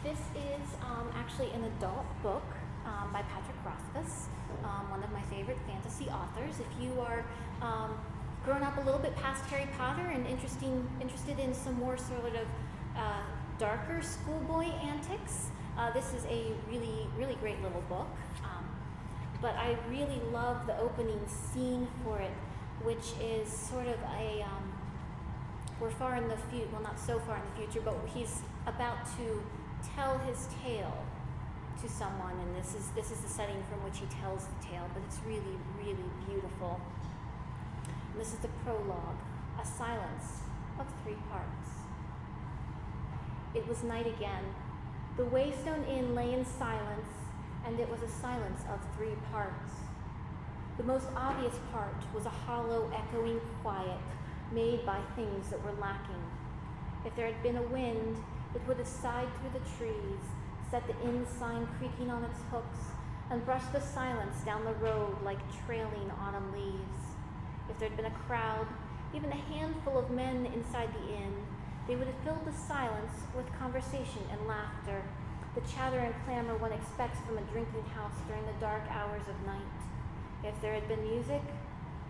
This is actually an adult book by Patrick Rothfuss, one of my favorite fantasy authors. If you are grown up a little bit past Harry Potter and interested in some more sort of darker schoolboy antics, this is a really great little book. But I really love the opening scene for it, which is sort of a we're far in the future, well, not so far in the future, but he's about to tell his tale to someone, and this is the setting from which he tells the tale, but it's really beautiful. And this is the prologue, a silence of 3 parts. It was night again. The Waystone Inn lay in silence, and it was a silence of 3 parts. The most obvious part was a hollow, echoing quiet made by things that were lacking. If there had been a wind, it would have sighed through the trees, set the inn sign creaking on its hooks, and brushed the silence down the road like trailing autumn leaves. If there had been a crowd, even a handful of men inside the inn, they would have filled the silence with conversation and laughter, the chatter and clamor one expects from a drinking house during the dark hours of night. If there had been music,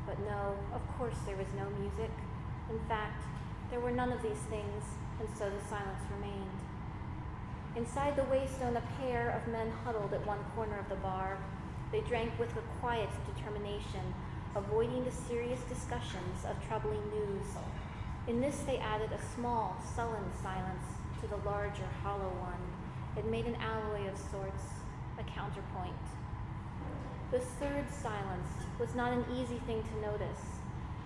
but no, of course there was no music. In fact, there were none of these things, and so the silence remained. Inside the Waystone, a pair of men huddled at one corner of the bar. They drank with a quiet determination, avoiding the serious discussions of troubling news. In this they added a small, sullen silence to the larger, hollow one. It made an alloy of sorts, a counterpoint. This third silence was not an easy thing to notice.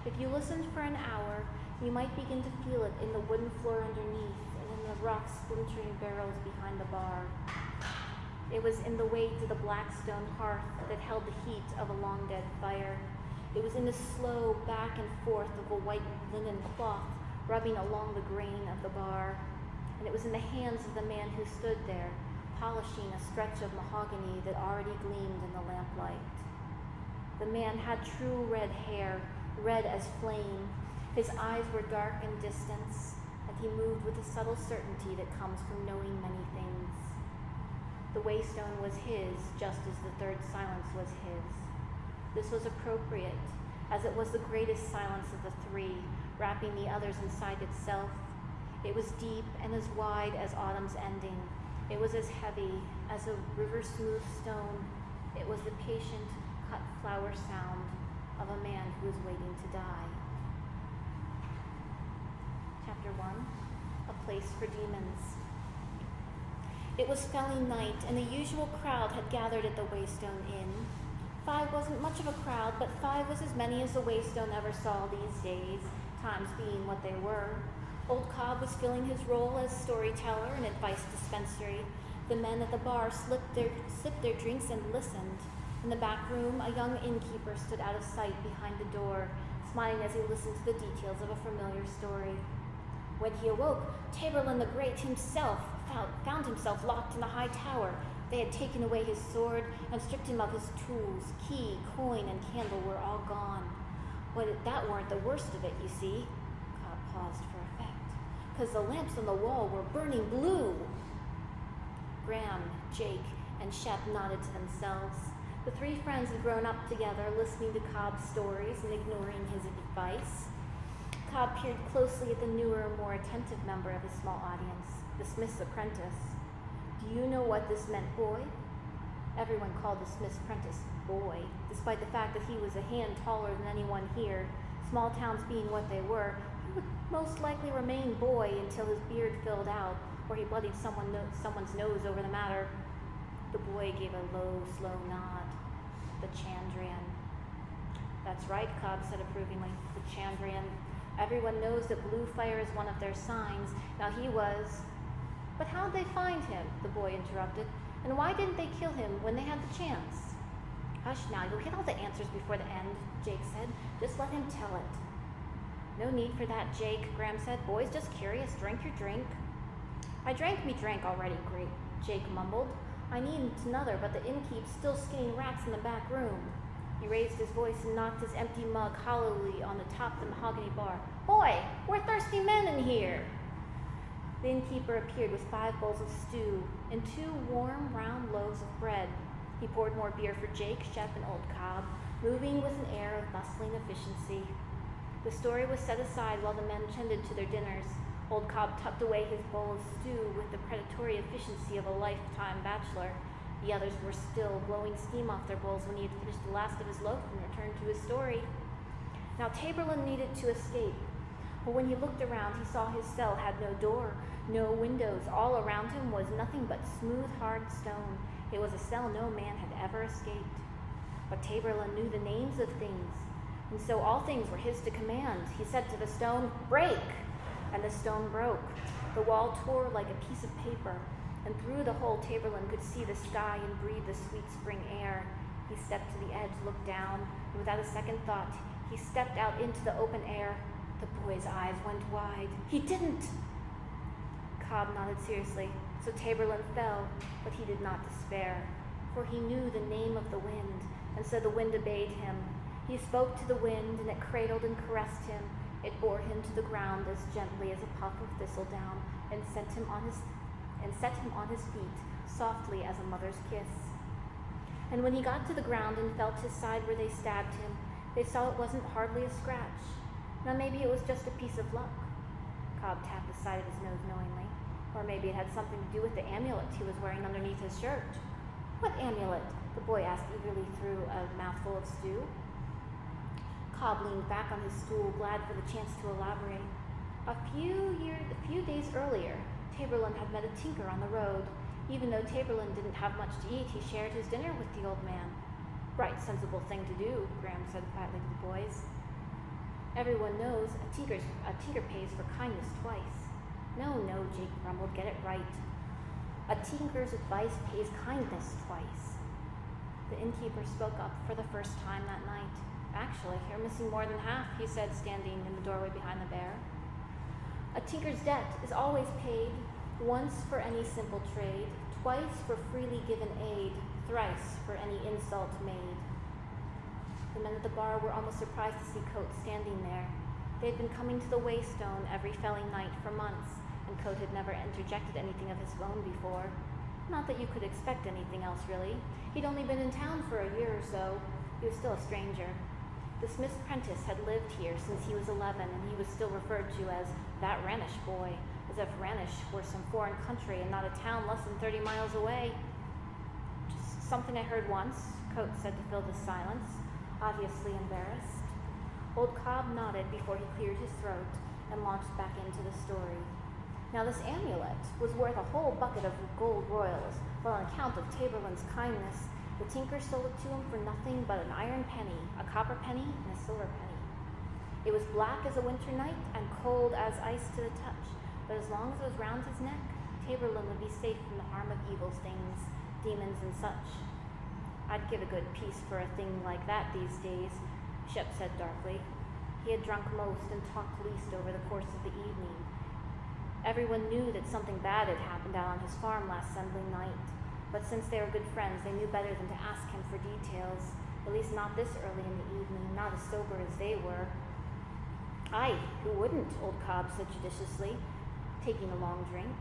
If you listened for an hour, you might begin to feel it in the wooden floor underneath and in the rock splintering barrels behind the bar. It was in the weight of the black stone hearth that held the heat of a long-dead fire. It was in the slow back and forth of a white linen cloth rubbing along the grain of the bar. And it was in the hands of the man who stood there, polishing a stretch of mahogany that already gleamed in the lamplight. The man had true red hair, red as flame. His eyes were dark and distant, and he moved with the subtle certainty that comes from knowing many things. The Waystone was his, just as the third silence was his. This was appropriate, as it was the greatest silence of the 3, wrapping the others inside itself. It was deep and as wide as autumn's ending. It was as heavy as a river-smooth stone. It was the patient, cut flower sound of a man who was waiting to die. Chapter 1, A Place for Demons. It was felling night, and the usual crowd had gathered at the Waystone Inn. 5 wasn't much of a crowd, but 5 was as many as the Waystone ever saw these days, times being what they were. Old Cobb was filling his role as storyteller and advice dispensary. The men at the bar sipped their drinks and listened. In the back room, a young innkeeper stood out of sight behind the door, smiling as he listened to the details of a familiar story. When he awoke, Taborlin the Great himself found himself locked in the high tower. They had taken away his sword and stripped him of his tools. Key, coin, and candle were all gone. But that weren't the worst of it, you see. Cobb paused for effect, because the lamps on the wall were burning blue. Graham, Jake, and Shep nodded to themselves. The 3 friends had grown up together, listening to Cobb's stories and ignoring his advice. Cobb peered closely at the newer, more attentive member of his small audience, the smith's apprentice. Do you know what this meant, boy? Everyone called the smith's apprentice boy, despite the fact that he was a hand taller than anyone here. Small towns being what they were, he would most likely remain boy until his beard filled out, or he bloodied someone's nose over the matter. The boy gave a low, slow nod. The Chandrian. That's right, Cobb said approvingly. The Chandrian. Everyone knows that blue fire is one of their signs. Now he was... But how'd they find him? The boy interrupted. And why didn't they kill him when they had the chance? Hush now, you'll get all the answers before the end, Jake said. Just let him tell it. No need for that, Jake, Graham said. Boy's just curious. Drink your drink. I drank me drink already, great, Jake mumbled. I need another, but the innkeep's still skinning rats in the back room. He raised his voice and knocked his empty mug hollowly on the top of the mahogany bar. Boy, we're thirsty men in here. The innkeeper appeared with 5 bowls of stew and 2 warm, round loaves of bread. He poured more beer for Jake, Shep, and Old Cobb, moving with an air of bustling efficiency. The story was set aside while the men tended to their dinners. Old Cobb tucked away his bowl of stew with the predatory efficiency of a lifetime bachelor. The others were still blowing steam off their bowls when he had finished the last of his loaf and returned to his story. Now Taborlin needed to escape, but when he looked around, he saw his cell had no door, no windows. All around him was nothing but smooth, hard stone. It was a cell no man had ever escaped. But Taborlin knew the names of things, and so all things were his to command. He said to the stone, "Break!" And the stone broke. The wall tore like a piece of paper, and through the hole Taborlin could see the sky and breathe the sweet spring air. He stepped to the edge, looked down, and without a second thought, he stepped out into the open air. The boy's eyes went wide. He didn't! Cobb nodded seriously. So Taborlin fell, but he did not despair, for he knew the name of the wind, and so the wind obeyed him. He spoke to the wind, and it cradled and caressed him. It bore him to the ground as gently as a puff of thistledown, and set him on his feet, softly as a mother's kiss. And when he got to the ground and felt his side where they stabbed him, they saw it wasn't hardly a scratch. Now maybe it was just a piece of luck. Cobb tapped the side of his nose knowingly. Or maybe it had something to do with the amulet he was wearing underneath his shirt. What amulet? The boy asked eagerly through a mouthful of stew. Cobb leaned back on his stool, glad for the chance to elaborate. A few days earlier, Taborlin had met a tinker on the road. Even though Taborlin didn't have much to eat, he shared his dinner with the old man. Right, sensible thing to do, Graham said quietly to the boys. Everyone knows a tinker pays for kindness twice. No, Jake grumbled, get it right. A tinker's advice pays kindness twice. The innkeeper spoke up for the first time that night. Actually, you're missing more than half, he said, standing in the doorway behind the bear. A tinker's debt is always paid, once for any simple trade, twice for freely given aid, thrice for any insult made. The men at the bar were almost surprised to see Coates standing there. They had been coming to the Waystone every felling night for months, and Coate had never interjected anything of his own before. Not that you could expect anything else, really. He'd only been in town for a year or so. He was still a stranger. The smith's apprentice had lived here since he was 11, and he was still referred to as that Ranish boy, as if Ranish were some foreign country and not a town less than 30 miles away. Just something I heard once, Coate said to fill the silence, obviously embarrassed. Old Cobb nodded before he cleared his throat and launched back into the story. Now this amulet was worth a whole bucket of gold royals, but on account of Taborlin's kindness, the tinker sold it to him for nothing but an iron penny, a copper penny, and a silver penny. It was black as a winter night and cold as ice to the touch, but as long as it was round his neck, Taborlin would be safe from the harm of evil things, demons and such. I'd give a good piece for a thing like that these days, Shep said darkly. He had drunk most and talked least over the course of the evening. Everyone knew that something bad had happened out on his farm last Sunday night, but since they were good friends, they knew better than to ask him for details, at least not this early in the evening, not as sober as they were. Aye, who wouldn't, Old Cobb said judiciously, taking a long drink.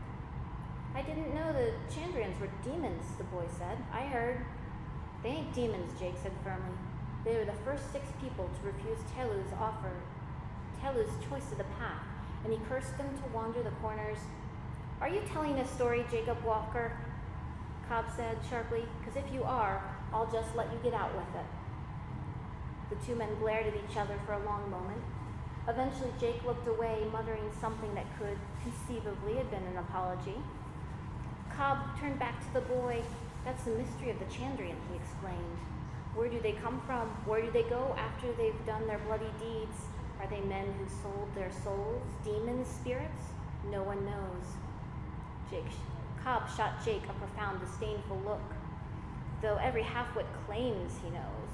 I didn't know the Chandrians were demons, the boy said. I heard. They ain't demons, Jake said firmly. They were the first 6 people to refuse Telu's offer, Telu's choice of the path, and he cursed them to wander the corners. Are you telling a story, Jacob Walker? Cobb said sharply, because if you are, I'll just let you get out with it. The 2 men glared at each other for a long moment. Eventually, Jake looked away, muttering something that could conceivably have been an apology. Cobb turned back to the boy. That's the mystery of the Chandrian, he explained. Where do they come from? Where do they go after they've done their bloody deeds? Are they men who sold their souls? Demons? Spirits? No one knows. Cobb shot Jake a profound, disdainful look, though every half-wit claims he knows.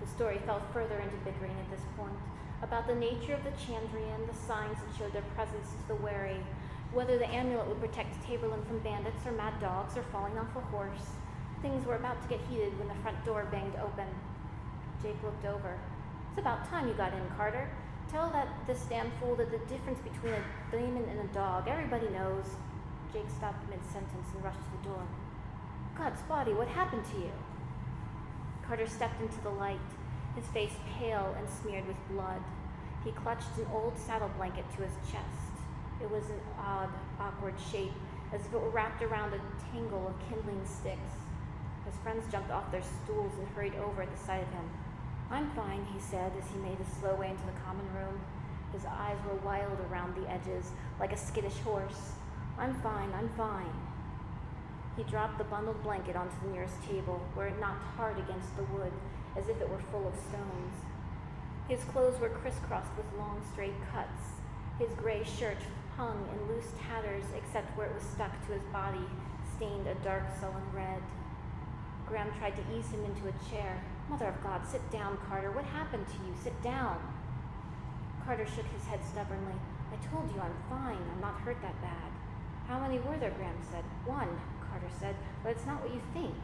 The story fell further into bickering at this point, about the nature of the Chandrian, the signs that showed their presence to the wary, whether the amulet would protect Taborlin from bandits or mad dogs or falling off a horse. Things were about to get heated when the front door banged open. Jake looked over. It's about time you got in, Carter. Tell this damn fool that the difference between a demon and a dog, everybody knows. Jake stopped mid-sentence and rushed to the door. God, Spotty, what happened to you? Carter stepped into the light, his face pale and smeared with blood. He clutched an old saddle blanket to his chest. It was an odd, awkward shape, as if it were wrapped around a tangle of kindling sticks. His friends jumped off their stools and hurried over at the sight of him. I'm fine, he said as he made his slow way into the common room. His eyes were wild around the edges, like a skittish horse. I'm fine, I'm fine. He dropped the bundled blanket onto the nearest table, where it knocked hard against the wood, as if it were full of stones. His clothes were crisscrossed with long, straight cuts. His gray shirt hung in loose tatters, except where it was stuck to his body, stained a dark, sullen red. Graham tried to ease him into a chair. Mother of God, sit down, Carter. What happened to you? Sit down. Carter shook his head stubbornly. I told you I'm fine. I'm not hurt that bad. How many were there? Graham said. One, Carter said, but it's not what you think.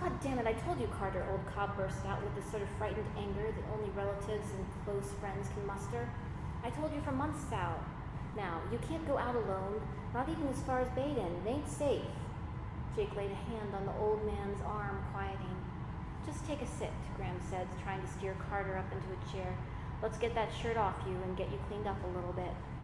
God damn it, I told you, Carter, old Cobb burst out with the sort of frightened anger that only relatives and close friends can muster. I told you for months now, you can't go out alone, not even as far as Baden. It ain't safe. Jake laid a hand on the old man's arm, quieting. Just take a sit, Graham said, trying to steer Carter up into a chair. Let's get that shirt off you and get you cleaned up a little bit.